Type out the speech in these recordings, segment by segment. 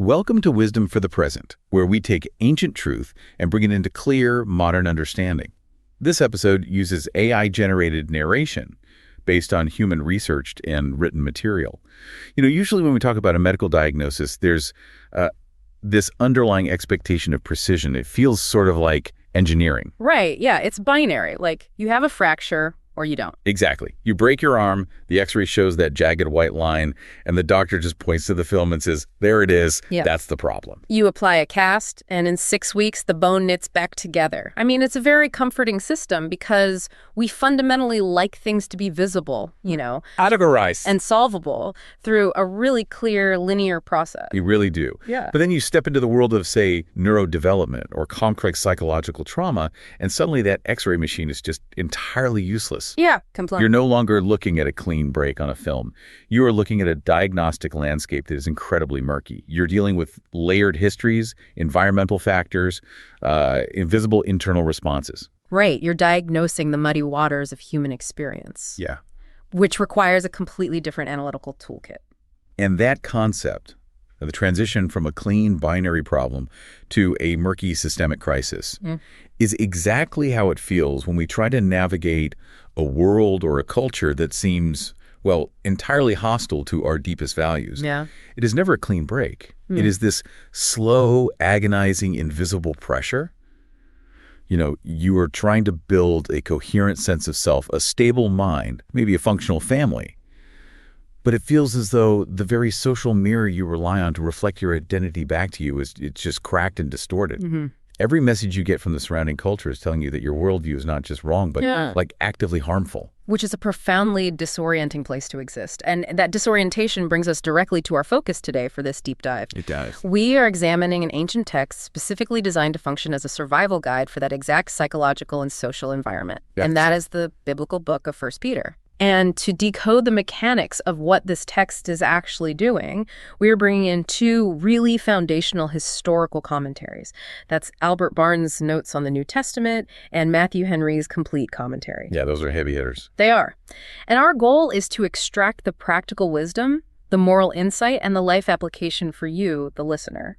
Welcome to Wisdom for the Present, where we take ancient truth and bring it into clear, modern understanding. This episode uses AI-generated narration based on human-researched and written material. Usually when we talk about a medical diagnosis, there's this underlying expectation of precision. It feels sort of like engineering. Right, yeah, it's binary. Like, you have a fracture or you don't. Exactly. You break your arm, the x-ray shows that jagged white line, and the doctor just points to the film and says, there it is, Yep. That's the problem. You apply a cast, and in 6 weeks, the bone knits back together. I mean, it's a very comforting system because we fundamentally like things to be visible, Categorized. and solvable through a really clear, linear process. You really do. Yeah. But then you step into the world of, say, neurodevelopment or complex psychological trauma, and suddenly that x-ray machine is just entirely useless. Yeah, completely. You're no longer looking at a clean break on a film. You are looking at a diagnostic landscape that is incredibly murky. You're dealing with layered histories, environmental factors, invisible internal responses. Right, you're diagnosing the muddy waters of human experience. Yeah. Which requires a completely different analytical toolkit. And that concept, the transition from a clean binary problem to a murky systemic crisis, is exactly how it feels when we try to navigate a world or a culture that seems, entirely hostile to our deepest values. Yeah. It is never a clean break. It is this slow, agonizing, invisible pressure. You are trying to build a coherent sense of self, a stable mind, maybe a functional family. But it feels as though the very social mirror you rely on to reflect your identity back to you it's just cracked and distorted. Mm-hmm. Every message you get from the surrounding culture is telling you that your worldview is not just wrong, but actively harmful. Which is a profoundly disorienting place to exist. And that disorientation brings us directly to our focus today for this deep dive. It does. We are examining an ancient text specifically designed to function as a survival guide for that exact psychological and social environment. Yes. And that is the biblical book of 1 Peter. And to decode the mechanics of what this text is actually doing, we are bringing in two really foundational historical commentaries. That's Albert Barnes' Notes on the New Testament and Matthew Henry's complete commentary. Yeah, those are heavy hitters. They are. And our goal is to extract the practical wisdom, the moral insight, and the life application for you, the listener.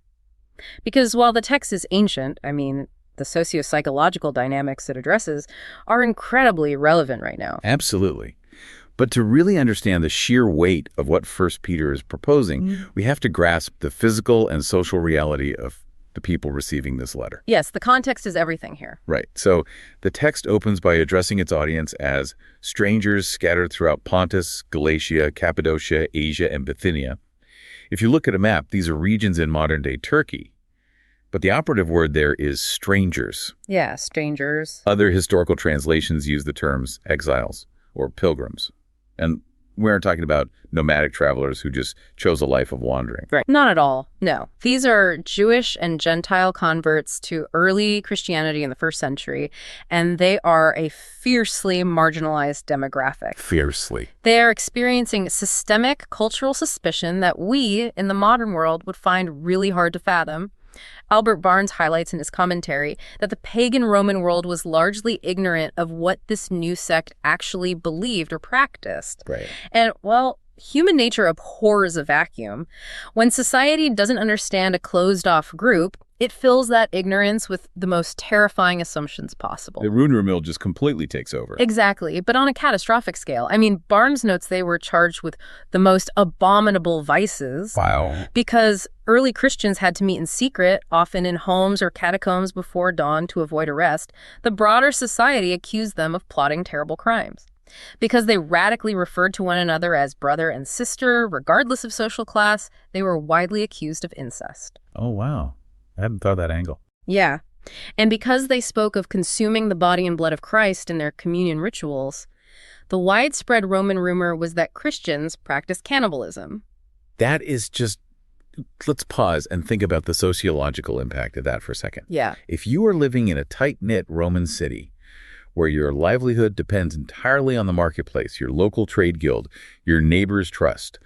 Because while the text is ancient, the socio-psychological dynamics it addresses are incredibly relevant right now. Absolutely. But to really understand the sheer weight of what 1 Peter is proposing, we have to grasp the physical and social reality of the people receiving this letter. Yes, the context is everything here. Right. So the text opens by addressing its audience as strangers scattered throughout Pontus, Galatia, Cappadocia, Asia, and Bithynia. If you look at a map, these are regions in modern-day Turkey. But the operative word there is strangers. Yeah, strangers. Other historical translations use the terms exiles or pilgrims. And we aren't talking about nomadic travelers who just chose a life of wandering. Right. Not at all. No. These are Jewish and Gentile converts to early Christianity in the 1st century, and they are a fiercely marginalized demographic. Fiercely. They are experiencing systemic cultural suspicion that we, in the modern world, would find really hard to fathom. Albert Barnes highlights in his commentary that the pagan Roman world was largely ignorant of what this new sect actually believed or practiced. Right. And, human nature abhors a vacuum. When society doesn't understand a closed-off group, it fills that ignorance with the most terrifying assumptions possible. The rumor mill just completely takes over. Exactly, but on a catastrophic scale. Barnes notes they were charged with the most abominable vices. Wow. Because early Christians had to meet in secret, often in homes or catacombs before dawn to avoid arrest. The broader society accused them of plotting terrible crimes. Because they radically referred to one another as brother and sister, regardless of social class, they were widely accused of incest. Oh, wow. I hadn't thought of that angle. Yeah. And because they spoke of consuming the body and blood of Christ in their communion rituals, the widespread Roman rumor was that Christians practiced cannibalism. That is just... Let's pause and think about the sociological impact of that for a second. Yeah. If you are living in a tight-knit Roman city where your livelihood depends entirely on the marketplace, your local trade guild, your neighbor's trust,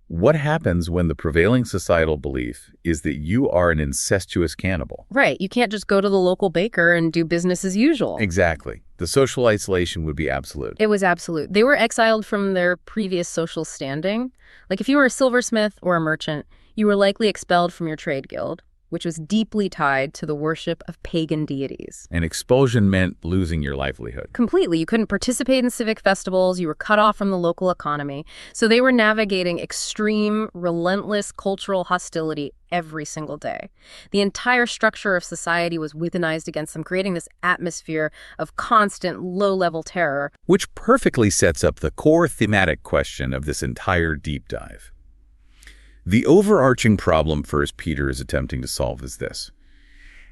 what happens when the prevailing societal belief is that you are an incestuous cannibal? Right. You can't just go to the local baker and do business as usual. Exactly. The social isolation would be absolute. It was absolute. They were exiled from their previous social standing. Like if you were a silversmith or a merchant, You were likely expelled from your trade guild, which was deeply tied to the worship of pagan deities. And expulsion meant losing your livelihood. Completely. You couldn't participate in civic festivals. You were cut off from the local economy. So they were navigating extreme, relentless cultural hostility every single day. The entire structure of society was weaponized against them, creating this atmosphere of constant, low-level terror. Which perfectly sets up the core thematic question of this entire deep dive. The overarching problem First Peter is attempting to solve is this.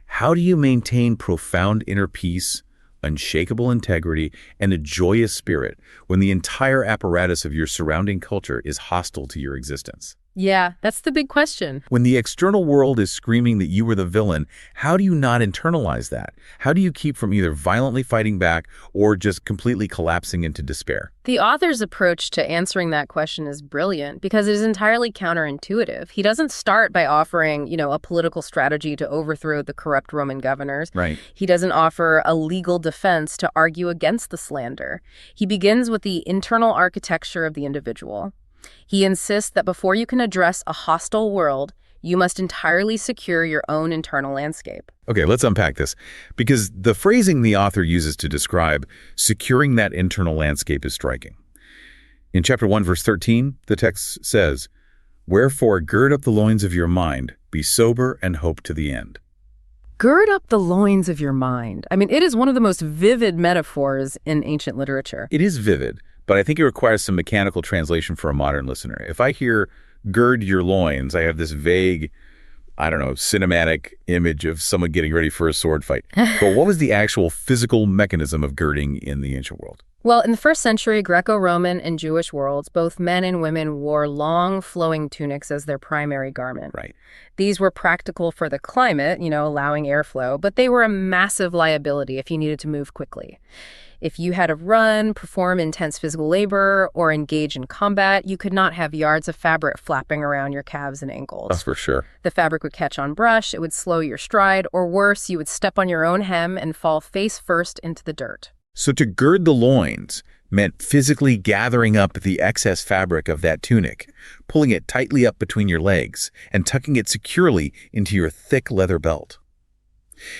How do you maintain profound inner peace, unshakable integrity, and a joyous spirit when the entire apparatus of your surrounding culture is hostile to your existence? Yeah, that's the big question. When the external world is screaming that you were the villain, how do you not internalize that? How do you keep from either violently fighting back or just completely collapsing into despair? The author's approach to answering that question is brilliant because it is entirely counterintuitive. He doesn't start by offering, a political strategy to overthrow the corrupt Roman governors. Right. He doesn't offer a legal defense to argue against the slander. He begins with the internal architecture of the individual. He insists that before you can address a hostile world, you must entirely secure your own internal landscape. Okay, let's unpack this, because the phrasing the author uses to describe securing that internal landscape is striking. In chapter 1, verse 13, the text says, "Wherefore gird up the loins of your mind, be sober, and hope to the end." Gird up the loins of your mind. It is one of the most vivid metaphors in ancient literature. It is vivid, but I think it requires some mechanical translation for a modern listener. If I hear gird your loins, I have this vague, cinematic image of someone getting ready for a sword fight. But what was the actual physical mechanism of girding in the ancient world? Well, in the first century Greco-Roman and Jewish worlds, both men and women wore long, flowing tunics as their primary garment. Right. These were practical for the climate, allowing airflow, but they were a massive liability if you needed to move quickly. If you had to run, perform intense physical labor, or engage in combat, you could not have yards of fabric flapping around your calves and ankles. That's for sure. The fabric would catch on brush, it would slow your stride, or worse, you would step on your own hem and fall face first into the dirt. So to gird the loins meant physically gathering up the excess fabric of that tunic, pulling it tightly up between your legs, and tucking it securely into your thick leather belt.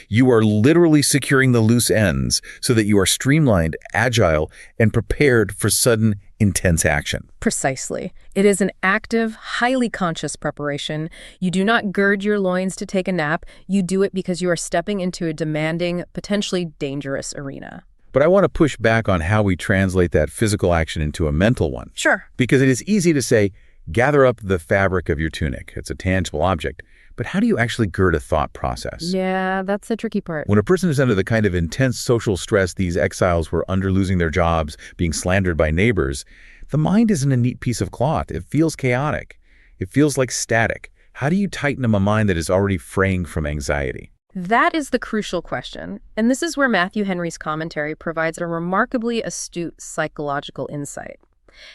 You are literally securing the loose ends so that you are streamlined, agile, and prepared for sudden, intense action. Precisely. It is an active, highly conscious preparation. You do not gird your loins to take a nap. You do it because you are stepping into a demanding, potentially dangerous arena. But I want to push back on how we translate that physical action into a mental one. Sure. Because it is easy to say, gather up the fabric of your tunic. It's a tangible object. But how do you actually gird a thought process? Yeah, that's the tricky part. When a person is under the kind of intense social stress these exiles were under, losing their jobs, being slandered by neighbors, the mind isn't a neat piece of cloth. It feels chaotic. It feels like static. How do you tighten up a mind that is already fraying from anxiety? That is the crucial question. And this is where Matthew Henry's commentary provides a remarkably astute psychological insight.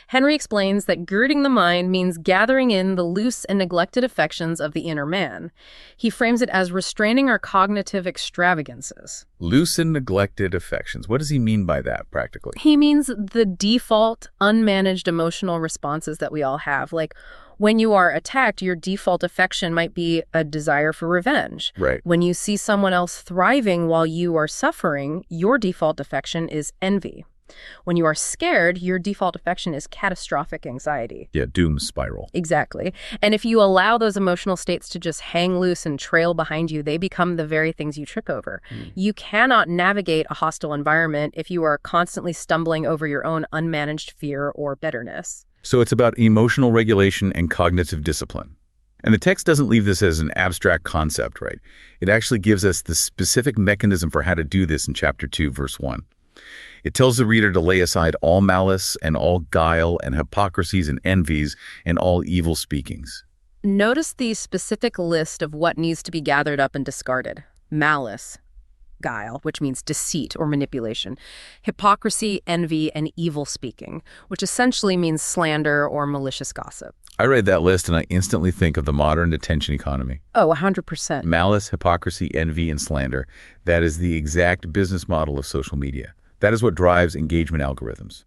Henry explains that girding the mind means gathering in the loose and neglected affections of the inner man. He frames it as restraining our cognitive extravagances. Loose and neglected affections. What does he mean by that practically? He means the default, unmanaged emotional responses that we all have. Like, when you are attacked, your default affection might be a desire for revenge. Right. When you see someone else thriving while you are suffering, your default affection is envy. When you are scared, your default affection is catastrophic anxiety. Yeah, doom spiral. Exactly. And if you allow those emotional states to just hang loose and trail behind you, they become the very things you trip over. You cannot navigate a hostile environment if you are constantly stumbling over your own unmanaged fear or bitterness. So it's about emotional regulation and cognitive discipline. And the text doesn't leave this as an abstract concept, right? It actually gives us the specific mechanism for how to do this in chapter 2, verse 1. It tells the reader to lay aside all malice and all guile and hypocrisies and envies and all evil speakings. Notice the specific list of what needs to be gathered up and discarded. Malice, guile, which means deceit or manipulation, hypocrisy, envy, and evil speaking, which essentially means slander or malicious gossip. I read that list and I instantly think of the modern attention economy. Oh, 100%. Malice, hypocrisy, envy, and slander. That is the exact business model of social media. That is what drives engagement algorithms.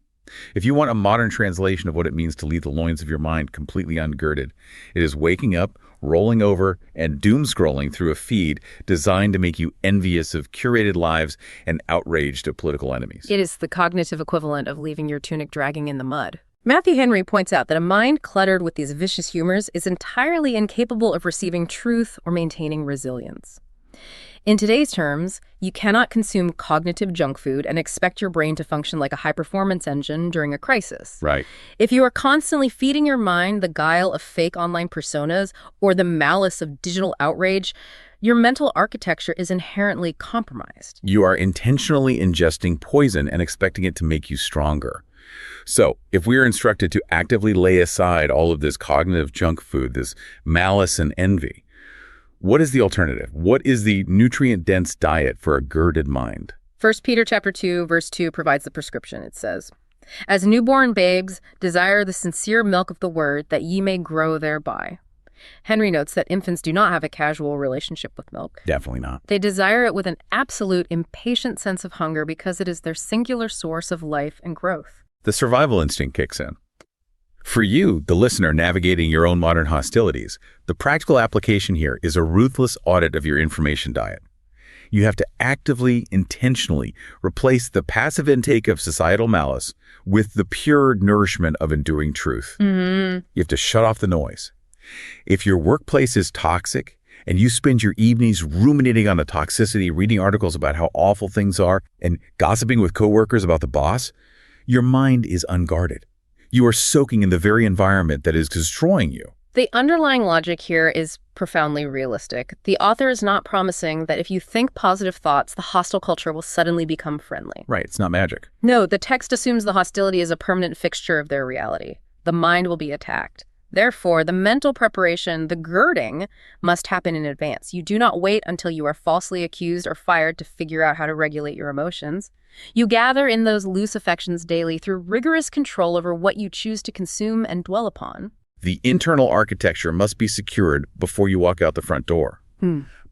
If you want a modern translation of what it means to leave the loins of your mind completely ungirded, it is waking up, rolling over, and doom-scrolling through a feed designed to make you envious of curated lives and outraged of political enemies. It is the cognitive equivalent of leaving your tunic dragging in the mud. Matthew Henry points out that a mind cluttered with these vicious humors is entirely incapable of receiving truth or maintaining resilience. In today's terms, you cannot consume cognitive junk food and expect your brain to function like a high-performance engine during a crisis. Right. If you are constantly feeding your mind the guile of fake online personas or the malice of digital outrage, your mental architecture is inherently compromised. You are intentionally ingesting poison and expecting it to make you stronger. So, if we are instructed to actively lay aside all of this cognitive junk food, this malice and envy, what is the alternative? What is the nutrient-dense diet for a girded mind? 1 Peter chapter 2, verse 2 provides the prescription. It says, "As newborn babes, desire the sincere milk of the word, that ye may grow thereby." Henry notes that infants do not have a casual relationship with milk. Definitely not. They desire it with an absolute, impatient sense of hunger because it is their singular source of life and growth. The survival instinct kicks in. For you, the listener navigating your own modern hostilities, the practical application here is a ruthless audit of your information diet. You have to actively, intentionally replace the passive intake of societal malice with the pure nourishment of enduring truth. You have to shut off the noise. If your workplace is toxic and you spend your evenings ruminating on the toxicity, reading articles about how awful things are, and gossiping with coworkers about the boss, your mind is unguarded. You are soaking in the very environment that is destroying you. The underlying logic here is profoundly realistic. The author is not promising that if you think positive thoughts, the hostile culture will suddenly become friendly. Right, it's not magic. No, the text assumes the hostility is a permanent fixture of their reality. The mind will be attacked. Therefore, the mental preparation, the girding, must happen in advance. You do not wait until you are falsely accused or fired to figure out how to regulate your emotions. You gather in those loose affections daily through rigorous control over what you choose to consume and dwell upon. The internal architecture must be secured before you walk out the front door.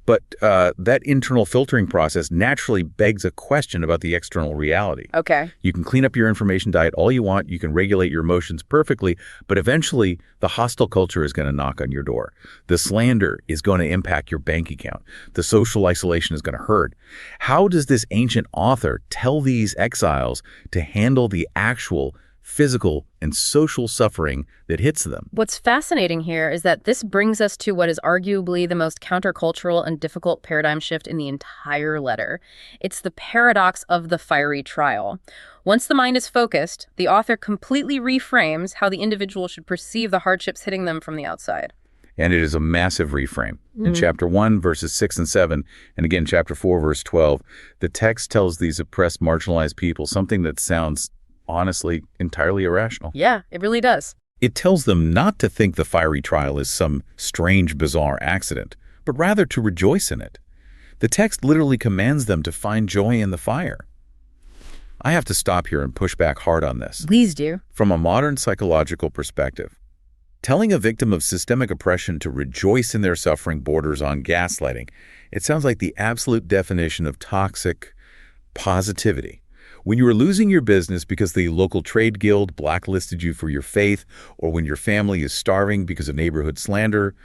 But that internal filtering process naturally begs a question about the external reality. Okay. You can clean up your information diet all you want, you can regulate your emotions perfectly, but eventually the hostile culture is going to knock on your door. The slander is going to impact your bank account. The social isolation is going to hurt. How does this ancient author tell these exiles to handle the actual physical and social suffering that hits them? What's fascinating here is that this brings us to what is arguably the most countercultural and difficult paradigm shift in the entire letter. It's the paradox of the fiery trial. Once the mind is focused, the author completely reframes how the individual should perceive the hardships hitting them from the outside. And it is a massive reframe. In chapter 1, verses 6 and 7, and again, chapter 4, verse 12, the text tells these oppressed, marginalized people something that sounds honestly entirely irrational. Yeah, it really does. It tells them not to think the fiery trial is some strange, bizarre accident, but rather to rejoice in it. The text literally commands them to find joy in the fire. I have to stop here and push back hard on this. Please do. From a modern psychological perspective, telling a victim of systemic oppression to rejoice in their suffering borders on gaslighting. It sounds like the absolute definition of toxic positivity. When you are losing your business because the local trade guild blacklisted you for your faith, or when your family is starving because of neighborhood slander,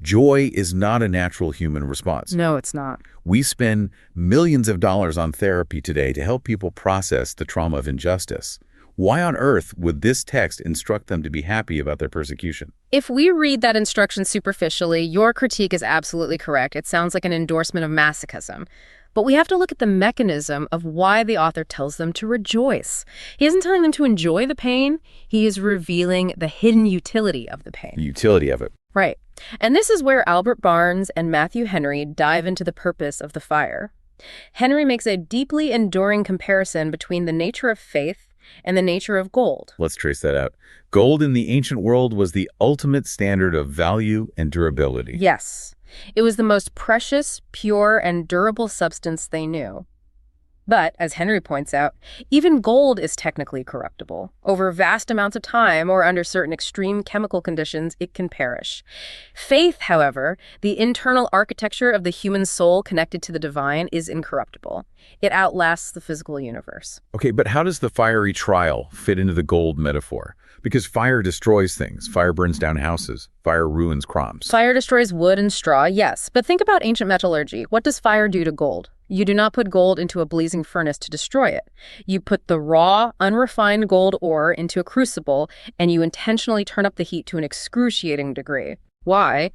joy is not a natural human response. No, it's not. We spend millions of dollars on therapy today to help people process the trauma of injustice. Why on earth would this text instruct them to be happy about their persecution? If we read that instruction superficially, your critique is absolutely correct. It sounds like an endorsement of masochism. But we have to look at the mechanism of why the author tells them to rejoice. He isn't telling them to enjoy the pain. He is revealing the hidden utility of the pain. The utility of it. Right. And this is where Albert Barnes and Matthew Henry dive into the purpose of the fire. Henry makes a deeply enduring comparison between the nature of faith and the nature of gold. Let's trace that out. Gold in the ancient world was the ultimate standard of value and durability. Yes. It was the most precious, pure, and durable substance they knew. But, as Henry points out, even gold is technically corruptible. Over vast amounts of time or under certain extreme chemical conditions, it can perish. Faith, however, the internal architecture of the human soul connected to the divine, is incorruptible. It outlasts the physical universe. Okay, but how does the fiery trial fit into the gold metaphor? Because fire destroys things. Fire burns down houses. Fire ruins crops. Fire destroys wood and straw, yes. But think about ancient metallurgy. What does fire do to gold? You do not put gold into a blazing furnace to destroy it. You put the raw, unrefined gold ore into a crucible, and you intentionally turn up the heat to an excruciating degree. Why?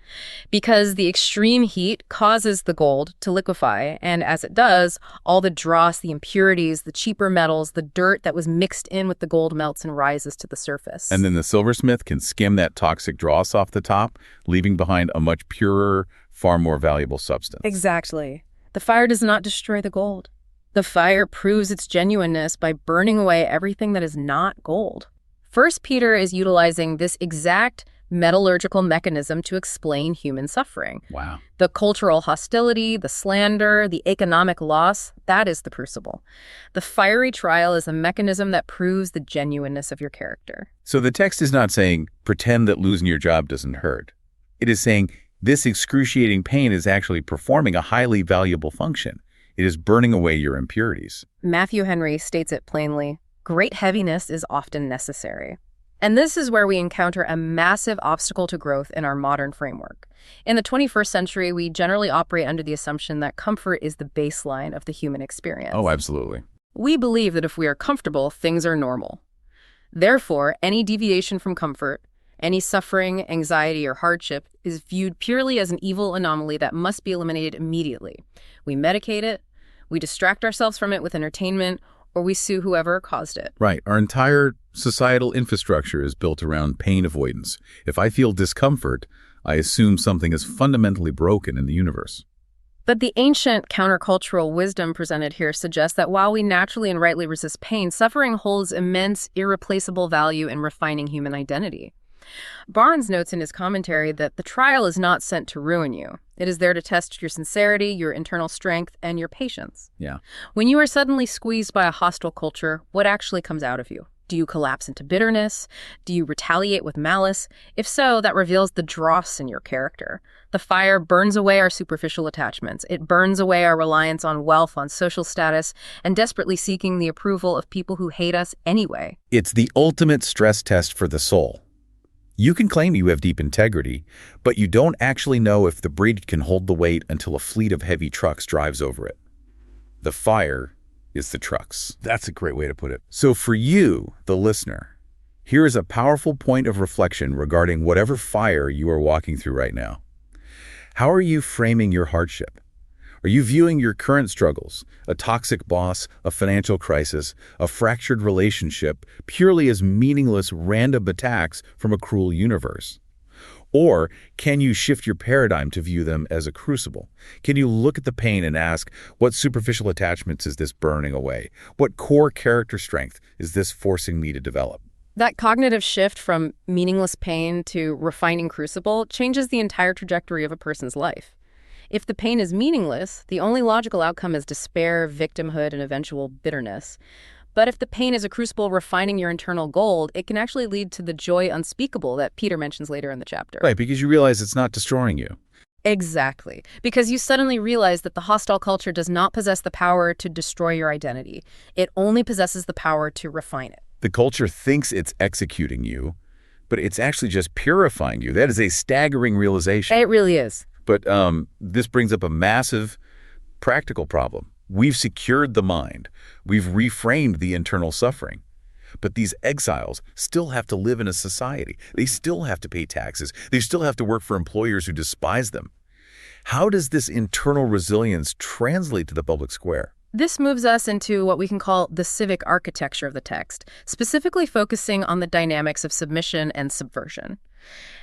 Because the extreme heat causes the gold to liquefy, and as it does, all the dross, the impurities, the cheaper metals, the dirt that was mixed in with the gold melts and rises to the surface. And then the silversmith can skim that toxic dross off the top, leaving behind a much purer, far more valuable substance. Exactly. The fire does not destroy the gold. The fire proves its genuineness by burning away everything that is not gold. 1 Peter is utilizing this exact metallurgical mechanism to explain human suffering. Wow. The cultural hostility, the slander, the economic loss, that is the crucible. The fiery trial is a mechanism that proves the genuineness of your character. So the text is not saying, pretend that losing your job doesn't hurt. It is saying, this excruciating pain is actually performing a highly valuable function. It is burning away your impurities. Matthew Henry states it plainly, great heaviness is often necessary. And this is where we encounter a massive obstacle to growth in our modern framework. In the 21st century, we generally operate under the assumption that comfort is the baseline of the human experience. Oh, absolutely. We believe that if we are comfortable, things are normal. Therefore, any deviation from comfort, any suffering, anxiety, or hardship is viewed purely as an evil anomaly that must be eliminated immediately. We medicate it, we distract ourselves from it with entertainment, or we sue whoever caused it. Right. Our entire societal infrastructure is built around pain avoidance. If I feel discomfort, I assume something is fundamentally broken in the universe. But the ancient countercultural wisdom presented here suggests that while we naturally and rightly resist pain, suffering holds immense, irreplaceable value in refining human identity. Barnes notes in his commentary that the trial is not sent to ruin you. It is there to test your sincerity, your internal strength, and your patience. Yeah. When you are suddenly squeezed by a hostile culture, what actually comes out of you? Do you collapse into bitterness? Do you retaliate with malice? If so, that reveals the dross in your character. The fire burns away our superficial attachments. It burns away our reliance on wealth, on social status, and desperately seeking the approval of people who hate us anyway. It's the ultimate stress test for the soul. You can claim you have deep integrity, but you don't actually know if the bridge can hold the weight until a fleet of heavy trucks drives over it. The fire is the trucks. That's a great way to put it. So for you, the listener, here is a powerful point of reflection regarding whatever fire you are walking through right now. How are you framing your hardship? Are you viewing your current struggles, a toxic boss, a financial crisis, a fractured relationship, purely as meaningless random attacks from a cruel universe? Or can you shift your paradigm to view them as a crucible? Can you look at the pain and ask, what superficial attachments is this burning away? What core character strength is this forcing me to develop? That cognitive shift from meaningless pain to refining crucible changes the entire trajectory of a person's life. If the pain is meaningless, the only logical outcome is despair, victimhood, and eventual bitterness. But if the pain is a crucible refining your internal gold, it can actually lead to the joy unspeakable that Peter mentions later in the chapter. Right, because you realize it's not destroying you. Exactly. Because you suddenly realize that the hostile culture does not possess the power to destroy your identity. It only possesses the power to refine it. The culture thinks it's executing you, but it's actually just purifying you. That is a staggering realization. It really is. But this brings up a massive practical problem. We've secured the mind. We've reframed the internal suffering. But these exiles still have to live in a society. They still have to pay taxes. They still have to work for employers who despise them. How does this internal resilience translate to the public square? This moves us into what we can call the civic architecture of the text, specifically focusing on the dynamics of submission and subversion.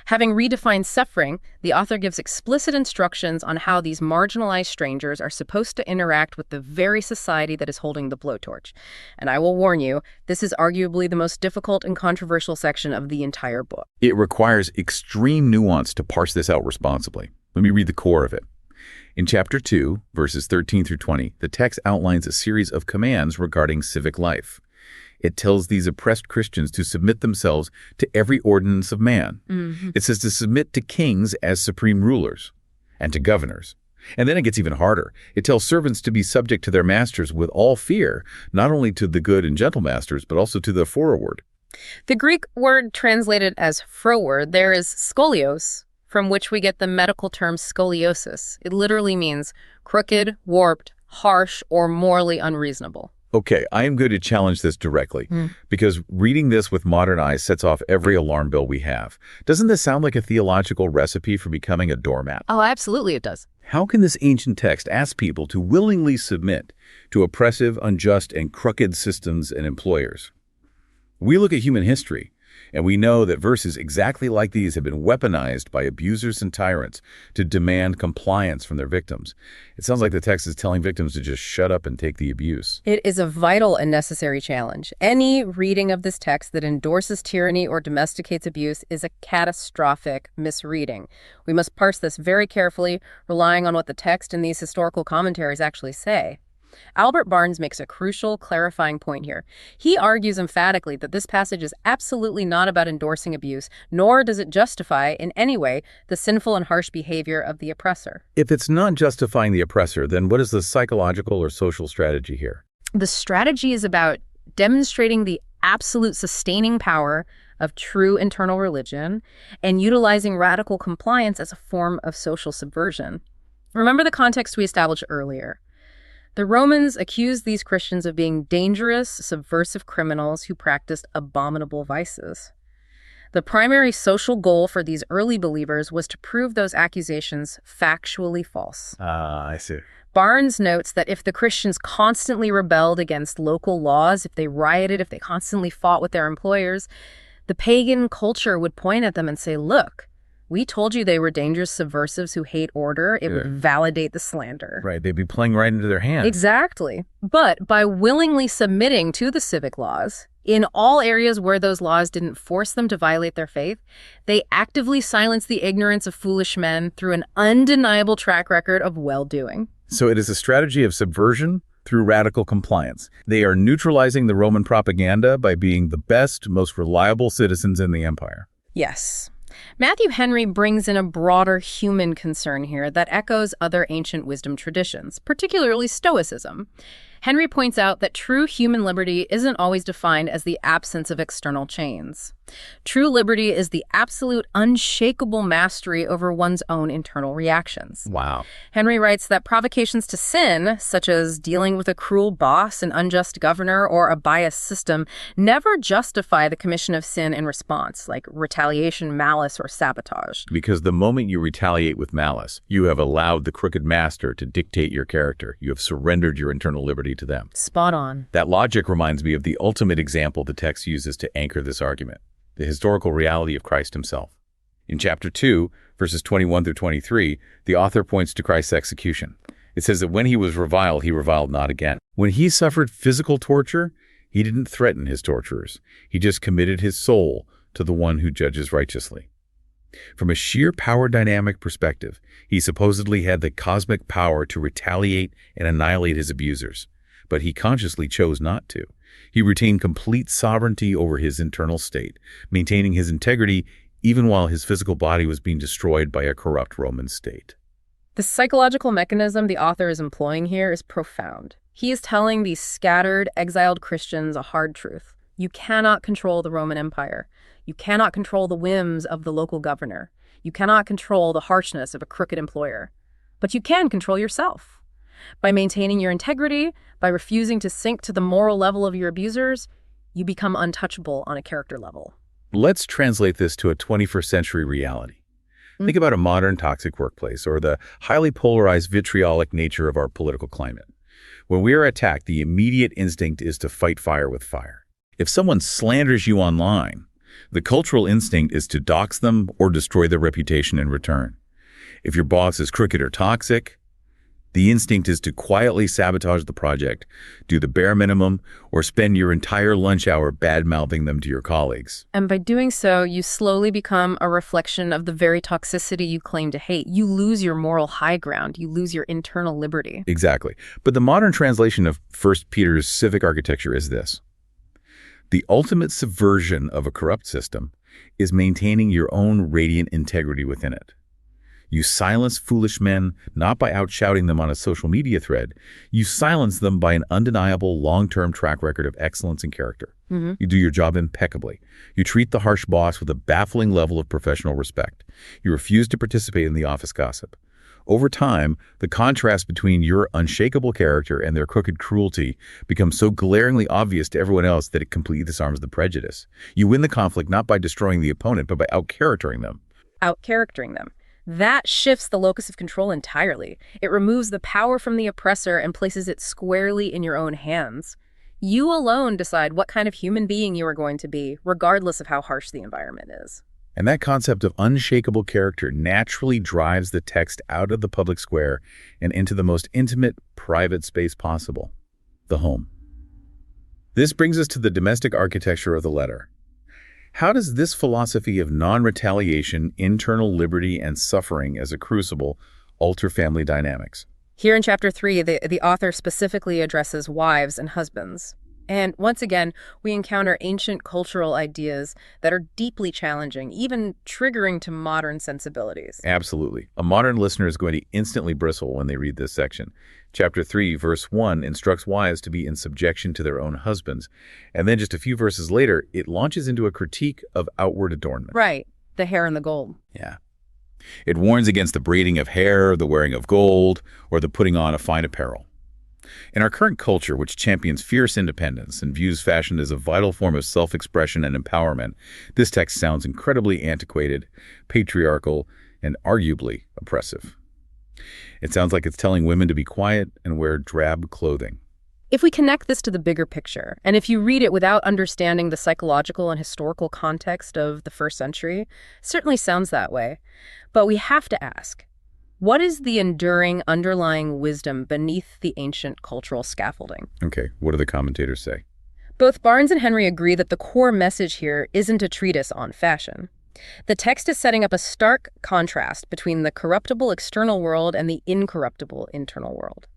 Having redefined suffering, the author gives explicit instructions on how these marginalized strangers are supposed to interact with the very society that is holding the blowtorch. And I will warn you, this is arguably the most difficult and controversial section of the entire book. It requires extreme nuance to parse this out responsibly. Let me read the core of it. In Chapter 2, verses 13 through 20, the text outlines a series of commands regarding civic life. It tells these oppressed Christians to submit themselves to every ordinance of man. It says to submit to kings as supreme rulers and to governors. And then it gets even harder. It tells servants to be subject to their masters with all fear, not only to the good and gentle masters, but also to the forward. The Greek word translated as froward there is scolios, from which we get the medical term scoliosis. It literally means crooked, warped, harsh, or morally unreasonable. Okay, I am going to challenge this directly, because reading this with modern eyes sets off every alarm bell we have. Doesn't this sound like a theological recipe for becoming a doormat? Oh, absolutely it does. How can this ancient text ask people to willingly submit to oppressive, unjust, and crooked systems and employers? We look at human history, and we know that verses exactly like these have been weaponized by abusers and tyrants to demand compliance from their victims. It sounds like the text is telling victims to just shut up and take the abuse. It is a vital and necessary challenge. Any reading of this text that endorses tyranny or domesticates abuse is a catastrophic misreading. We must parse this very carefully, relying on what the text and these historical commentaries actually say. Albert Barnes makes a crucial, clarifying point here. He argues emphatically that this passage is absolutely not about endorsing abuse, nor does it justify in any way the sinful and harsh behavior of the oppressor. If it's not justifying the oppressor, then what is the psychological or social strategy here? The strategy is about demonstrating the absolute sustaining power of true internal religion and utilizing radical compliance as a form of social subversion. Remember the context we established earlier. The Romans accused these Christians of being dangerous, subversive criminals who practiced abominable vices. The primary social goal for these early believers was to prove those accusations factually false. I see. Barnes notes that if the Christians constantly rebelled against local laws, if they rioted, if they constantly fought with their employers, the pagan culture would point at them and say, look, we told you they were dangerous subversives who hate order. It would validate the slander. Right, they'd be playing right into their hands. Exactly. But by willingly submitting to the civic laws, in all areas where those laws didn't force them to violate their faith, they actively silenced the ignorance of foolish men through an undeniable track record of well-doing. So it is a strategy of subversion through radical compliance. They are neutralizing the Roman propaganda by being the best, most reliable citizens in the empire. Yes. Matthew Henry brings in a broader human concern here that echoes other ancient wisdom traditions, particularly Stoicism. Henry points out that true human liberty isn't always defined as the absence of external chains. True liberty is the absolute, unshakable mastery over one's own internal reactions. Wow. Henry writes that provocations to sin, such as dealing with a cruel boss, an unjust governor, or a biased system, never justify the commission of sin in response, like retaliation, malice, or sabotage. Because the moment you retaliate with malice, you have allowed the crooked master to dictate your character. You have surrendered your internal liberty to them. Spot on. That logic reminds me of the ultimate example the text uses to anchor this argument, the historical reality of Christ himself. In chapter 2, verses 21 through 23, the author points to Christ's execution. It says that when he was reviled, he reviled not again. When he suffered physical torture, he didn't threaten his torturers. He just committed his soul to the one who judges righteously. From a sheer power dynamic perspective, he supposedly had the cosmic power to retaliate and annihilate his abusers, but he consciously chose not to. He retained complete sovereignty over his internal state, maintaining his integrity even while his physical body was being destroyed by a corrupt Roman state. The psychological mechanism the author is employing here is profound. He is telling these scattered, exiled Christians a hard truth. You cannot control the Roman Empire. You cannot control the whims of the local governor. You cannot control the harshness of a crooked employer. But you can control yourself. By maintaining your integrity, by refusing to sink to the moral level of your abusers, you become untouchable on a character level. Let's translate this to a 21st century reality. Think about a modern toxic workplace or the highly polarized vitriolic nature of our political climate. When we are attacked, the immediate instinct is to fight fire with fire. If someone slanders you online, the cultural instinct is to dox them or destroy their reputation in return. If your boss is crooked or toxic, The instinct is to quietly sabotage the project, do the bare minimum, or spend your entire lunch hour bad-mouthing them to your colleagues. And by doing so, you slowly become a reflection of the very toxicity you claim to hate. You lose your moral high ground. You lose your internal liberty. Exactly. But the modern translation of 1 Peter's civic architecture is this: the ultimate subversion of a corrupt system is maintaining your own radiant integrity within it. You silence foolish men not by outshouting them on a social media thread. You silence them by an undeniable long-term track record of excellence and character. You do your job impeccably. You treat the harsh boss with a baffling level of professional respect. You refuse to participate in the office gossip. Over time, the contrast between your unshakable character and their crooked cruelty becomes so glaringly obvious to everyone else that it completely disarms the prejudice. You win the conflict not by destroying the opponent, but by out-charactering them. Out-charactering them. That shifts the locus of control entirely. It removes the power from the oppressor and places it squarely in your own hands. You alone decide what kind of human being you are going to be, regardless of how harsh the environment is. And that concept of unshakable character naturally drives the text out of the public square and into the most intimate, private space possible, the home. This brings us to the domestic architecture of the letter. How does this philosophy of non-retaliation, internal liberty, and suffering as a crucible alter family dynamics? Here in Chapter 3, the author specifically addresses wives and husbands. And once again, we encounter ancient cultural ideas that are deeply challenging, even triggering to modern sensibilities. Absolutely. A modern listener is going to instantly bristle when they read this section. Chapter 3, verse 1 instructs wives to be in subjection to their own husbands. And then just a few verses later, it launches into a critique of outward adornment. Right. The hair and the gold. Yeah. It warns against the braiding of hair, the wearing of gold, or the putting on of fine apparel. In our current culture, which champions fierce independence and views fashion as a vital form of self-expression and empowerment, this text sounds incredibly antiquated, patriarchal, and arguably oppressive. It sounds like it's telling women to be quiet and wear drab clothing. If we connect this to the bigger picture, and if you read it without understanding the psychological and historical context of the first century, it certainly sounds that way. But we have to ask, what is the enduring underlying wisdom beneath the ancient cultural scaffolding? Okay, what do the commentators say? Both Barnes and Henry agree that the core message here isn't a treatise on fashion. The text is setting up a stark contrast between the corruptible external world and the incorruptible internal world.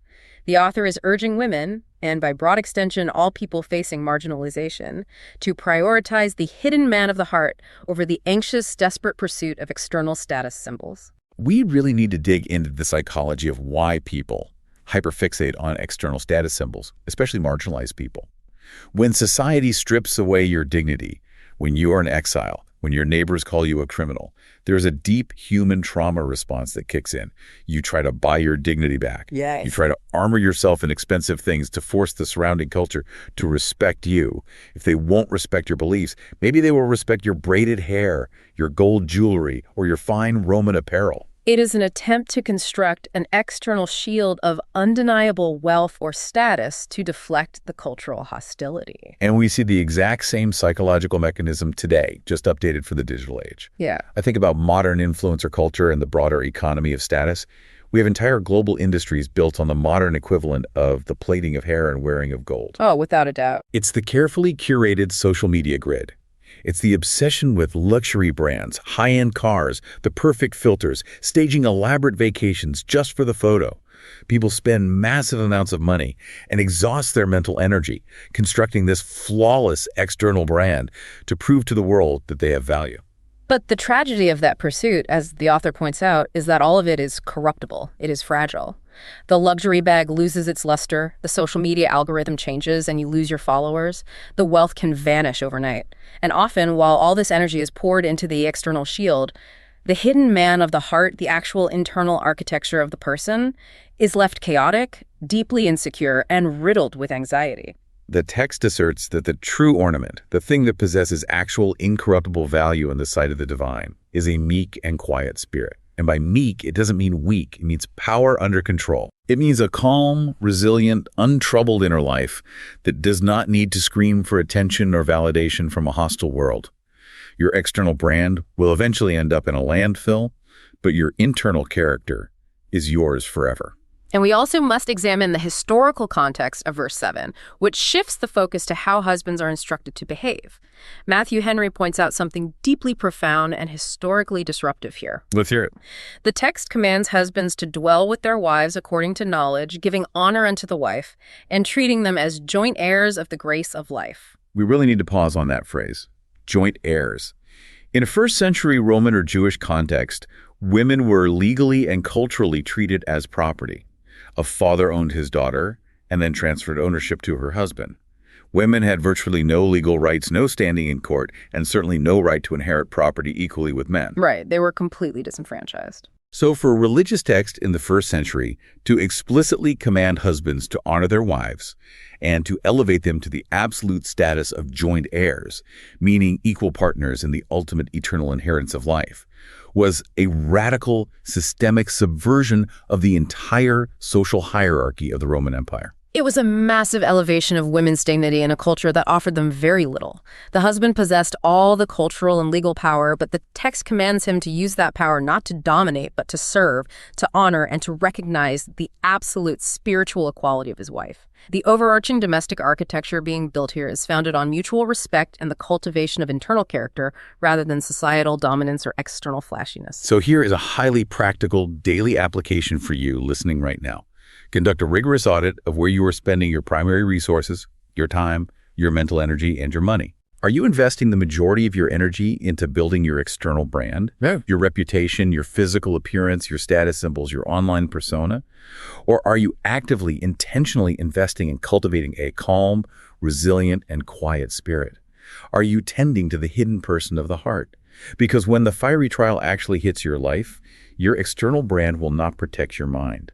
The author is urging women, and by broad extension all people facing marginalization, to prioritize the hidden man of the heart over the anxious, desperate pursuit of external status symbols. We really need to dig into the psychology of why people hyperfixate on external status symbols, especially marginalized people. When society strips away your dignity, when you are in exile, when your neighbors call you a criminal, there's a deep human trauma response that kicks in. You try to buy your dignity back. Yes. You try to armor yourself in expensive things to force the surrounding culture to respect you. If they won't respect your beliefs, maybe they will respect your braided hair, your gold jewelry, or your fine Roman apparel. It is an attempt to construct an external shield of undeniable wealth or status to deflect the cultural hostility. And we see the exact same psychological mechanism today, just updated for the digital age. Yeah. I think about modern influencer culture and the broader economy of status. We have entire global industries built on the modern equivalent of the plaiting of hair and wearing of gold. Oh, without a doubt. It's the carefully curated social media grid. It's the obsession with luxury brands, high-end cars, the perfect filters, staging elaborate vacations just for the photo. People spend massive amounts of money and exhaust their mental energy constructing this flawless external brand to prove to the world that they have value. But the tragedy of that pursuit, as the author points out, is that all of it is corruptible. It is fragile. The luxury bag loses its luster, the social media algorithm changes, and you lose your followers. The wealth can vanish overnight. And often, while all this energy is poured into the external shield, the hidden man of the heart, the actual internal architecture of the person, is left chaotic, deeply insecure, and riddled with anxiety. The text asserts that the true ornament, the thing that possesses actual incorruptible value in the sight of the divine, is a meek and quiet spirit. And by meek, it doesn't mean weak. It means power under control. It means a calm, resilient, untroubled inner life that does not need to scream for attention or validation from a hostile world. Your external brand will eventually end up in a landfill, but your internal character is yours forever. And we also must examine the historical context of verse 7, which shifts the focus to how husbands are instructed to behave. Matthew Henry points out something deeply profound and historically disruptive here. Let's hear it. The text commands husbands to dwell with their wives according to knowledge, giving honor unto the wife, and treating them as joint heirs of the grace of life. We really need to pause on that phrase, joint heirs. In a first-century Roman or Jewish context, women were legally and culturally treated as property. A father owned his daughter and then transferred ownership to her husband. Women had virtually no legal rights, no standing in court, and certainly no right to inherit property equally with men. Right, they were completely disenfranchised. So for a religious text in the first century to explicitly command husbands to honor their wives and to elevate them to the absolute status of joint heirs, meaning equal partners in the ultimate eternal inheritance of life, was a radical, systemic subversion of the entire social hierarchy of the Roman Empire. It was a massive elevation of women's dignity in a culture that offered them very little. The husband possessed all the cultural and legal power, but the text commands him to use that power not to dominate, but to serve, to honor, and to recognize the absolute spiritual equality of his wife. The overarching domestic architecture being built here is founded on mutual respect and the cultivation of internal character rather than societal dominance or external flashiness. So here is a highly practical daily application for you listening right now. Conduct a rigorous audit of where you are spending your primary resources, your time, your mental energy, and your money. Are you investing the majority of your energy into building your external brand, your reputation, your physical appearance, your status symbols, your online persona? Or are you actively, intentionally investing in cultivating a calm, resilient, and quiet spirit? Are you tending to the hidden person of the heart? Because when the fiery trial actually hits your life, your external brand will not protect your mind.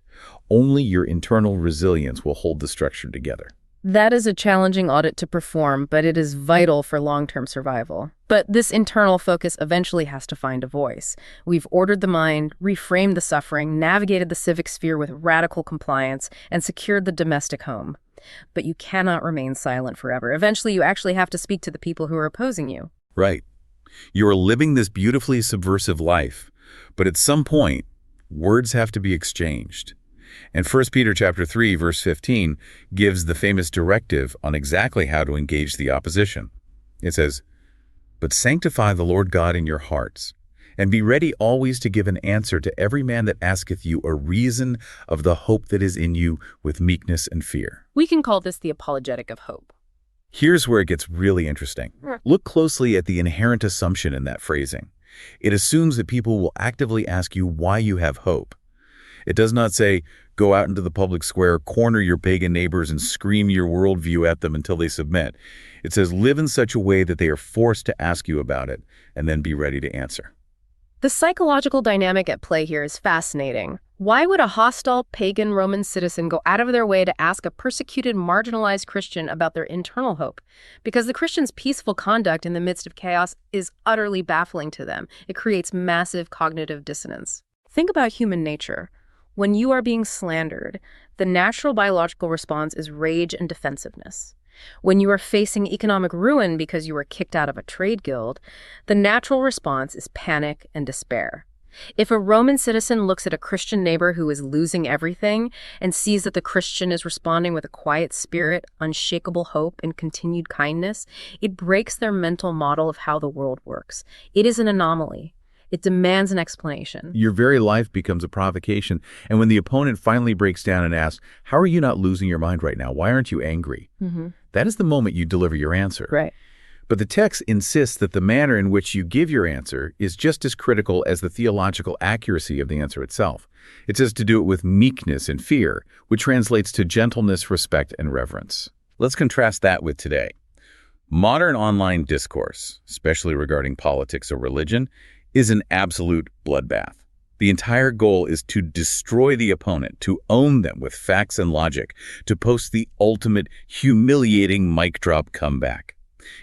Only your internal resilience will hold the structure together. That is a challenging audit to perform, but it is vital for long-term survival. But this internal focus eventually has to find a voice. We've ordered the mind, reframed the suffering, navigated the civic sphere with radical compliance, and secured the domestic home. But you cannot remain silent forever. Eventually, you actually have to speak to the people who are opposing you. Right. You are living this beautifully subversive life, but at some point, words have to be exchanged. And 1 Peter chapter 3, verse 15 gives the famous directive on exactly how to engage the opposition. It says, "But sanctify the Lord God in your hearts, and be ready always to give an answer to every man that asketh you a reason of the hope that is in you with meekness and fear." We can call this the apologetic of hope. Here's where it gets really interesting. Look closely at the inherent assumption in that phrasing. It assumes that people will actively ask you why you have hope. It does not say, go out into the public square, corner your pagan neighbors, and scream your worldview at them until they submit. It says, live in such a way that they are forced to ask you about it, and then be ready to answer. The psychological dynamic at play here is fascinating. Why would a hostile pagan Roman citizen go out of their way to ask a persecuted, marginalized Christian about their internal hope? Because the Christian's peaceful conduct in the midst of chaos is utterly baffling to them. It creates massive cognitive dissonance. Think about human nature. When you are being slandered, the natural biological response is rage and defensiveness. When you are facing economic ruin because you were kicked out of a trade guild, the natural response is panic and despair. If a Roman citizen looks at a Christian neighbor who is losing everything and sees that the Christian is responding with a quiet spirit, unshakable hope, and continued kindness, it breaks their mental model of how the world works. It is an anomaly. It demands an explanation. Your very life becomes a provocation. And when the opponent finally breaks down and asks, how are you not losing your mind right now? Why aren't you angry? That is the moment you deliver your answer. Right. But the text insists that the manner in which you give your answer is just as critical as the theological accuracy of the answer itself. It says to do it with meekness and fear, which translates to gentleness, respect, and reverence. Let's contrast that with today. Modern online discourse, especially regarding politics or religion, is an absolute bloodbath. The entire goal is to destroy the opponent, to own them with facts and logic, to post the ultimate humiliating mic drop comeback.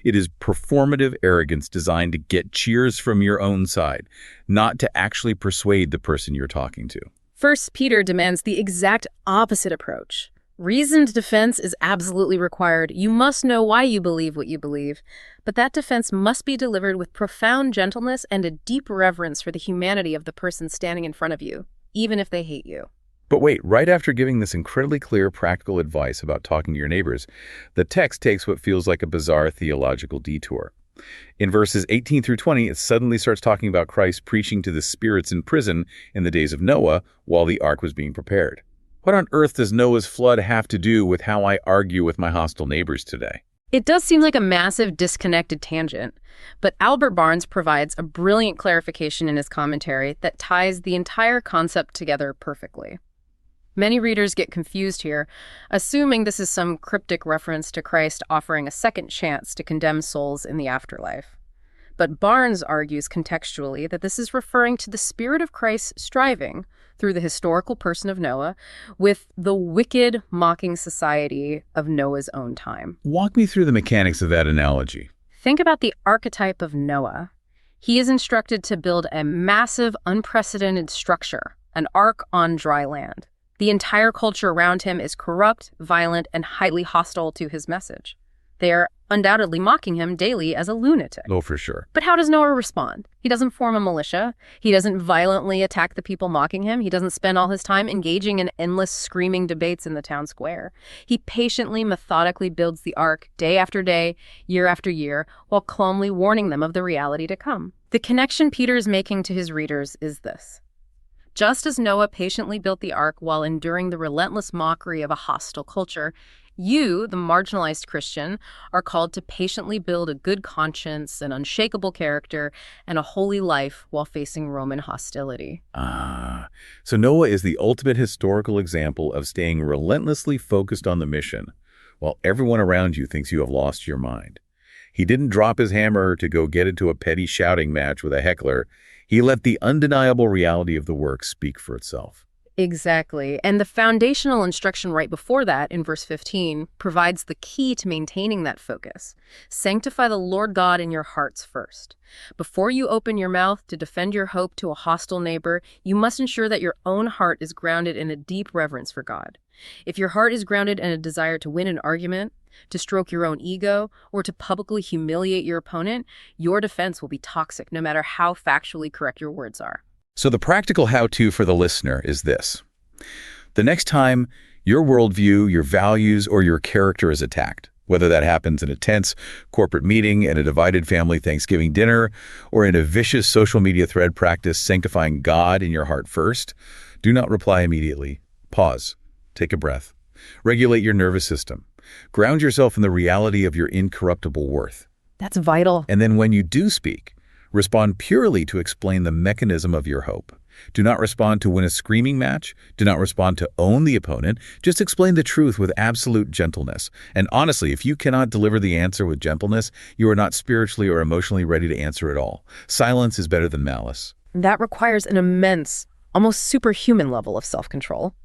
It is performative arrogance designed to get cheers from your own side, not to actually persuade the person you're talking to. 1 Peter demands the exact opposite approach. Reasoned defense is absolutely required. You must know why you believe what you believe. But that defense must be delivered with profound gentleness and a deep reverence for the humanity of the person standing in front of you, even if they hate you. But wait, right after giving this incredibly clear, practical advice about talking to your neighbors, the text takes what feels like a bizarre theological detour. In verses 18 through 20, it suddenly starts talking about Christ preaching to the spirits in prison in the days of Noah while the ark was being prepared. What on earth does Noah's flood have to do with how I argue with my hostile neighbors today? It does seem like a massive disconnected tangent, but Albert Barnes provides a brilliant clarification in his commentary that ties the entire concept together perfectly. Many readers get confused here, assuming this is some cryptic reference to Christ offering a second chance to condemn souls in the afterlife. But Barnes argues contextually that this is referring to the spirit of Christ striving, through the historical person of Noah, with the wicked, mocking society of Noah's own time. Walk me through the mechanics of that analogy. Think about the archetype of Noah. He is instructed to build a massive, unprecedented structure, an ark on dry land. The entire culture around him is corrupt, violent, and highly hostile to his message. They are undoubtedly mocking him daily as a lunatic. Oh, for sure. But how does Noah respond? He doesn't form a militia. He doesn't violently attack the people mocking him. He doesn't spend all his time engaging in endless screaming debates in the town square. He patiently, methodically builds the ark day after day, year after year, while calmly warning them of the reality to come. The connection Peter is making to his readers is this. Just as Noah patiently built the ark while enduring the relentless mockery of a hostile culture, you, the marginalized Christian, are called to patiently build a good conscience, an unshakable character, and a holy life while facing Roman hostility. So Noah is the ultimate historical example of staying relentlessly focused on the mission, while everyone around you thinks you have lost your mind. He didn't drop his hammer to go get into a petty shouting match with a heckler. He let the undeniable reality of the work speak for itself. Exactly. And the foundational instruction right before that, in verse 15, provides the key to maintaining that focus. Sanctify the Lord God in your hearts first. Before you open your mouth to defend your hope to a hostile neighbor, you must ensure that your own heart is grounded in a deep reverence for God. If your heart is grounded in a desire to win an argument, to stroke your own ego, or to publicly humiliate your opponent, your defense will be toxic no matter how factually correct your words are. So the practical how-to for the listener is this. The next time your worldview, your values, or your character is attacked, whether that happens in a tense corporate meeting, in a divided family Thanksgiving dinner, or in a vicious social media thread, practice sanctifying God in your heart first, do not reply immediately. Pause. Take a breath. Regulate your nervous system. Ground yourself in the reality of your incorruptible worth. That's vital. And then when you do speak, respond purely to explain the mechanism of your hope. Do not respond to win a screaming match. Do not respond to own the opponent. Just explain the truth with absolute gentleness. And honestly, if you cannot deliver the answer with gentleness, you are not spiritually or emotionally ready to answer at all. Silence is better than malice. That requires an immense, almost superhuman level of self-control,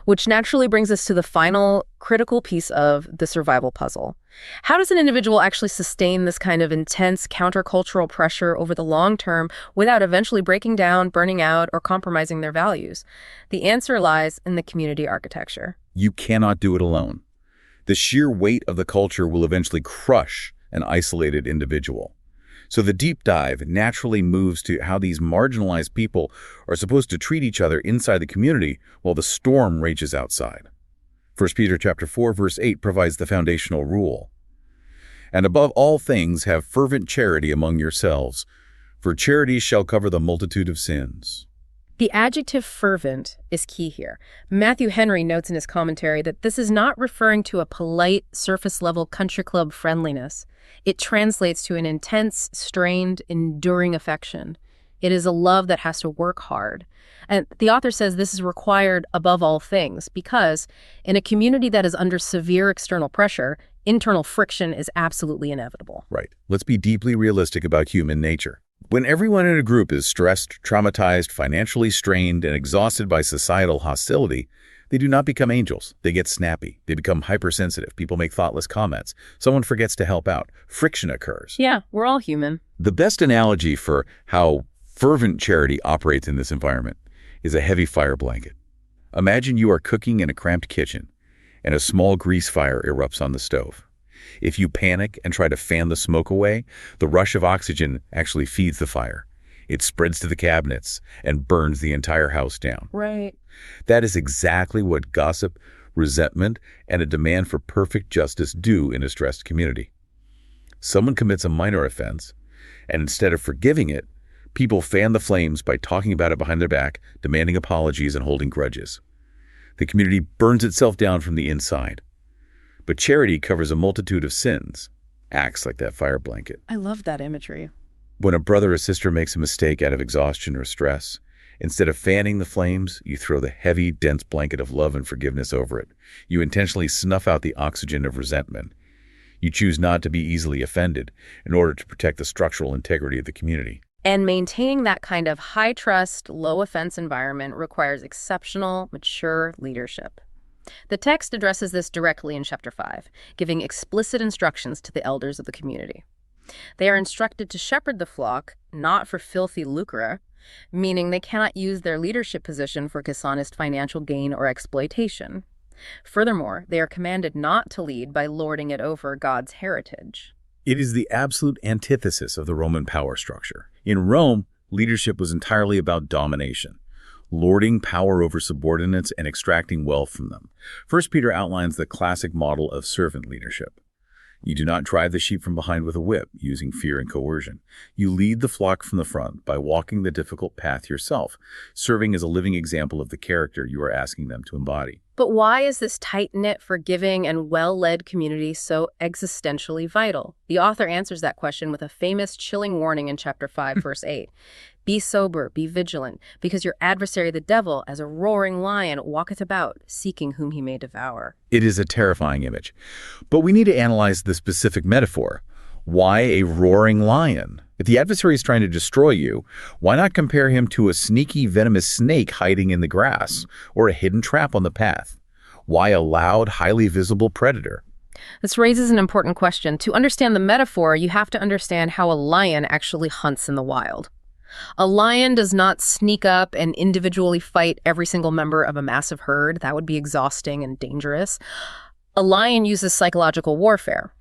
which naturally brings us to the final critical piece of the survival puzzle. How does an individual actually sustain this kind of intense countercultural pressure over the long term without eventually breaking down, burning out, or compromising their values? The answer lies in the community architecture. You cannot do it alone. The sheer weight of the culture will eventually crush an isolated individual. So the deep dive naturally moves to how these marginalized people are supposed to treat each other inside the community while the storm rages outside. 1 Peter chapter 4, verse 8 provides the foundational rule. And above all things have fervent charity among yourselves, for charity shall cover the multitude of sins. The adjective fervent is key here. Matthew Henry notes in his commentary that this is not referring to a polite, surface-level country club friendliness. It translates to an intense, strained, enduring affection. It is a love that has to work hard. And the author says this is required above all things because in a community that is under severe external pressure, internal friction is absolutely inevitable. Right. Let's be deeply realistic about human nature. When everyone in a group is stressed, traumatized, financially strained, and exhausted by societal hostility, they do not become angels. They get snappy. They become hypersensitive. People make thoughtless comments. Someone forgets to help out. Friction occurs. Yeah, we're all human. The best analogy for how fervent charity operates in this environment is a heavy fire blanket. Imagine you are cooking in a cramped kitchen, and a small grease fire erupts on the stove. If you panic and try to fan the smoke away, the rush of oxygen actually feeds the fire. It spreads to the cabinets and burns the entire house down. Right. That is exactly what gossip, resentment, and a demand for perfect justice do in a stressed community. Someone commits a minor offense, and instead of forgiving it, people fan the flames by talking about it behind their back, demanding apologies, and holding grudges. The community burns itself down from the inside. But charity covers a multitude of sins, acts like that fire blanket. I love that imagery. When a brother or sister makes a mistake out of exhaustion or stress, instead of fanning the flames, you throw the heavy, dense blanket of love and forgiveness over it. You intentionally snuff out the oxygen of resentment. You choose not to be easily offended in order to protect the structural integrity of the community. And maintaining that kind of high-trust, low-offense environment requires exceptional, mature leadership. The text addresses this directly in chapter 5, giving explicit instructions to the elders of the community. They are instructed to shepherd the flock, not for filthy lucre, meaning they cannot use their leadership position for dishonest financial gain or exploitation. Furthermore, they are commanded not to lead by lording it over God's heritage. It is the absolute antithesis of the Roman power structure. In Rome, leadership was entirely about domination, lording power over subordinates and extracting wealth from them. 1 Peter outlines the classic model of servant leadership. You do not drive the sheep from behind with a whip, using fear and coercion. You lead the flock from the front by walking the difficult path yourself, serving as a living example of the character you are asking them to embody. But why is this tight-knit, forgiving, and well-led community so existentially vital? The author answers that question with a famous, chilling warning in chapter 5, verse 8. Be sober, be vigilant, because your adversary the devil, as a roaring lion, walketh about, seeking whom he may devour. It is a terrifying image. But we need to analyze the specific metaphor. Why a roaring lion? If the adversary is trying to destroy you, why not compare him to a sneaky, venomous snake hiding in the grass or a hidden trap on the path? Why a loud, highly visible predator? This raises an important question. To understand the metaphor, you have to understand how a lion actually hunts in the wild. A lion does not sneak up and individually fight every single member of a massive herd. That would be exhausting and dangerous. A lion uses psychological warfare.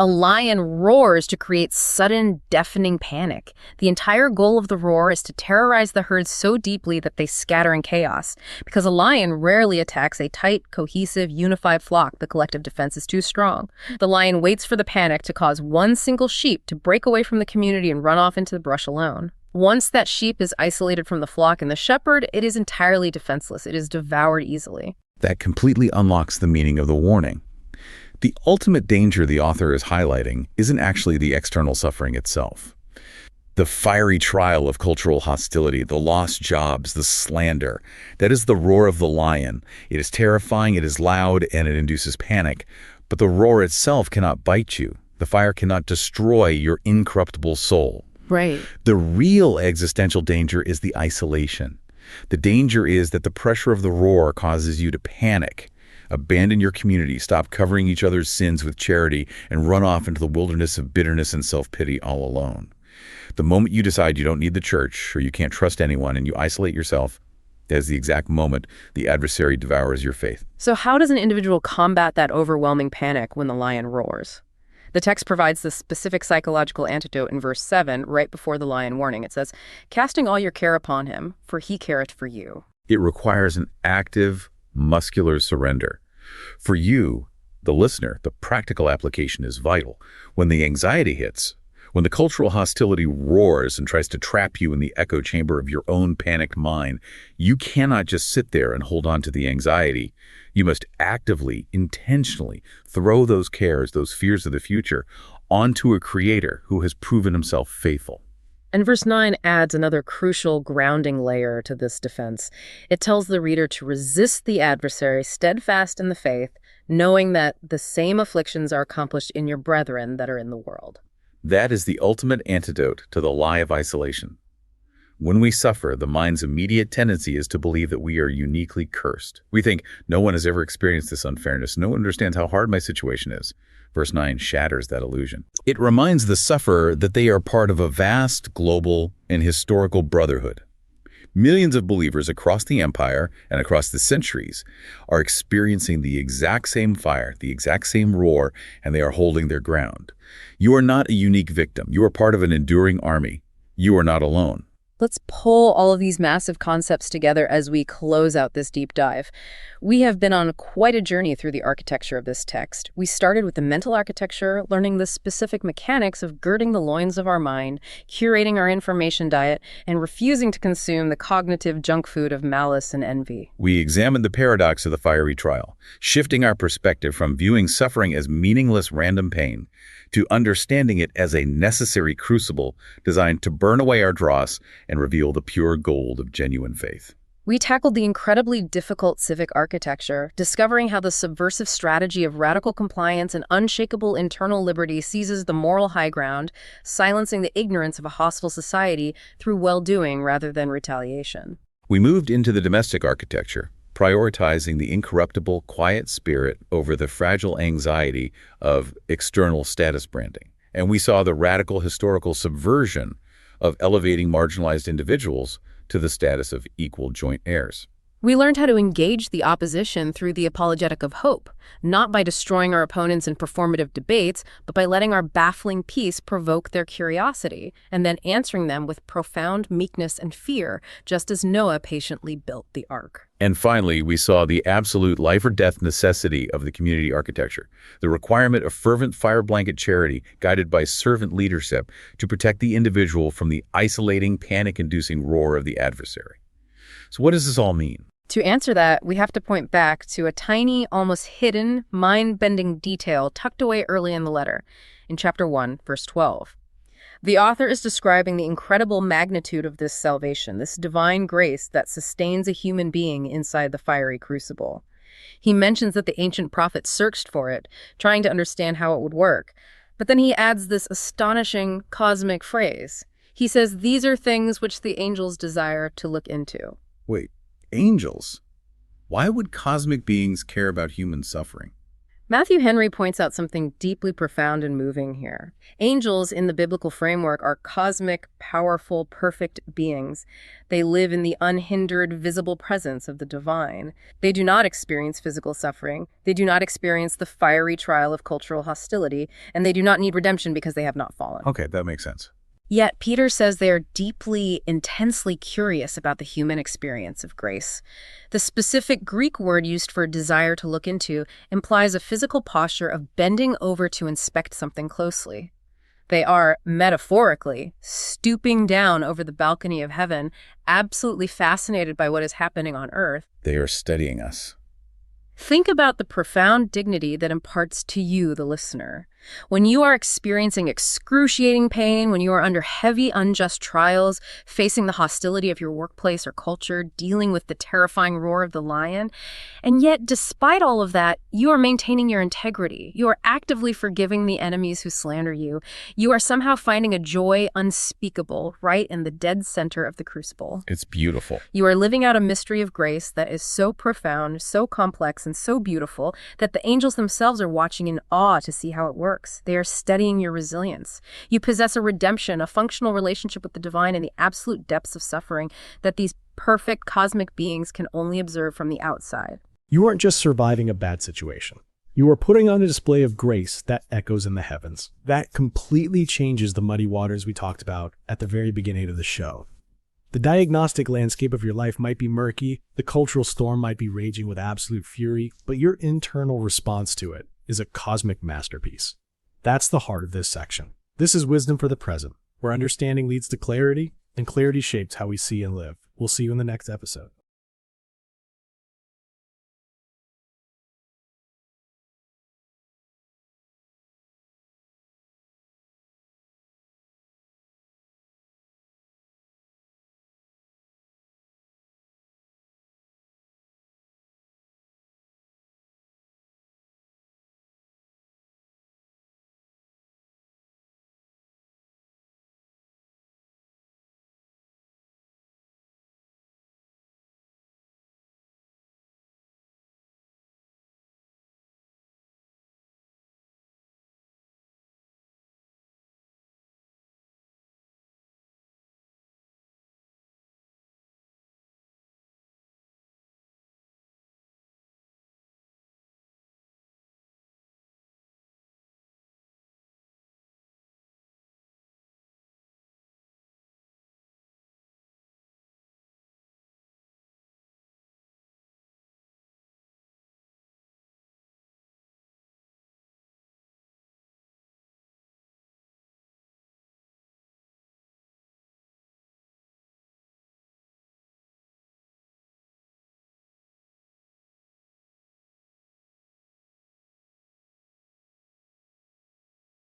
A lion roars to create sudden, deafening panic. The entire goal of the roar is to terrorize the herd so deeply that they scatter in chaos. Because a lion rarely attacks a tight, cohesive, unified flock, the collective defense is too strong. The lion waits for the panic to cause one single sheep to break away from the community and run off into the brush alone. Once that sheep is isolated from the flock and the shepherd, it is entirely defenseless. It is devoured easily. That completely unlocks the meaning of the warning. The ultimate danger the author is highlighting isn't actually the external suffering itself. The fiery trial of cultural hostility, the lost jobs, the slander, that is the roar of the lion. It is terrifying, it is loud, and it induces panic. But the roar itself cannot bite you. The fire cannot destroy your incorruptible soul. Right. The real existential danger is the isolation. The danger is that the pressure of the roar causes you to panic, abandon your community, stop covering each other's sins with charity, and run off into the wilderness of bitterness and self-pity all alone. The moment you decide you don't need the church or you can't trust anyone and you isolate yourself, that is the exact moment the adversary devours your faith. So how does an individual combat that overwhelming panic when the lion roars? The text provides the specific psychological antidote in verse 7, right before the lion warning. It says, casting all your care upon him, for he careth for you. It requires an active, muscular surrender. For you, the listener, the practical application is vital. When the anxiety hits, when the cultural hostility roars and tries to trap you in the echo chamber of your own panicked mind, you cannot just sit there and hold on to the anxiety. You must actively, intentionally throw those cares, those fears of the future, onto a creator who has proven himself faithful. And verse 9 adds another crucial grounding layer to this defense. It tells the reader to resist the adversary steadfast in the faith, knowing that the same afflictions are accomplished in your brethren that are in the world. That is the ultimate antidote to the lie of isolation. When we suffer, the mind's immediate tendency is to believe that we are uniquely cursed. We think, no one has ever experienced this unfairness. No one understands how hard my situation is. Verse 9 shatters that illusion. It reminds the sufferer that they are part of a vast, global, and historical brotherhood. Millions of believers across the empire and across the centuries are experiencing the exact same fire, the exact same roar, and they are holding their ground. You are not a unique victim. You are part of an enduring army. You are not alone. Let's pull all of these massive concepts together as we close out this deep dive. We have been on quite a journey through the architecture of this text. We started with the mental architecture, learning the specific mechanics of girding the loins of our mind, curating our information diet, and refusing to consume the cognitive junk food of malice and envy. We examined the paradox of the fiery trial, shifting our perspective from viewing suffering as meaningless random pain to understanding it as a necessary crucible designed to burn away our dross and reveal the pure gold of genuine faith. We tackled the incredibly difficult civic architecture, discovering how the subversive strategy of radical compliance and unshakable internal liberty seizes the moral high ground, silencing the ignorance of a hostile society through well-doing rather than retaliation. We moved into the domestic architecture, prioritizing the incorruptible, quiet spirit over the fragile anxiety of external status branding. And we saw the radical historical subversion of elevating marginalized individuals to the status of equal joint heirs. We learned how to engage the opposition through the apologetic of hope, not by destroying our opponents in performative debates, but by letting our baffling peace provoke their curiosity, and then answering them with profound meekness and fear, just as Noah patiently built the ark. And finally, we saw the absolute life-or-death necessity of the community architecture, the requirement of fervent fire blanket charity guided by servant leadership to protect the individual from the isolating, panic-inducing roar of the adversary. So what does this all mean? To answer that, we have to point back to a tiny, almost hidden, mind-bending detail tucked away early in the letter, in chapter 1, verse 12. The author is describing the incredible magnitude of this salvation, this divine grace that sustains a human being inside the fiery crucible. He mentions that the ancient prophets searched for it, trying to understand how it would work. But then he adds this astonishing cosmic phrase. He says, "These are things which the angels desire to look into." Wait, angels? Why would cosmic beings care about human suffering? Matthew Henry points out something deeply profound and moving here. Angels in the biblical framework are cosmic, powerful, perfect beings. They live in the unhindered, visible presence of the divine. They do not experience physical suffering. They do not experience the fiery trial of cultural hostility, and they do not need redemption because they have not fallen. Okay, that makes sense. Yet Peter says they are deeply, intensely curious about the human experience of grace. The specific Greek word used for desire to look into implies a physical posture of bending over to inspect something closely. They are, metaphorically, stooping down over the balcony of heaven, absolutely fascinated by what is happening on earth. They are studying us. Think about the profound dignity that imparts to you, the listener. When you are experiencing excruciating pain, when you are under heavy, unjust trials, facing the hostility of your workplace or culture, dealing with the terrifying roar of the lion, and yet, despite all of that, you are maintaining your integrity. You are actively forgiving the enemies who slander you. You are somehow finding a joy unspeakable right in the dead center of the crucible. It's beautiful. You are living out a mystery of grace that is so profound, so complex, and so beautiful that the angels themselves are watching in awe to see how it works. They are studying your resilience. You possess a redemption, a functional relationship with the divine in the absolute depths of suffering that these perfect cosmic beings can only observe from the outside. You aren't just surviving a bad situation. You are putting on a display of grace that echoes in the heavens. That completely changes the muddy waters we talked about at the very beginning of the show. The diagnostic landscape of your life might be murky, the cultural storm might be raging with absolute fury, but your internal response to it is a cosmic masterpiece. That's the heart of this section. This is Wisdom for the Present, where understanding leads to clarity, and clarity shapes how we see and live. We'll see you in the next episode.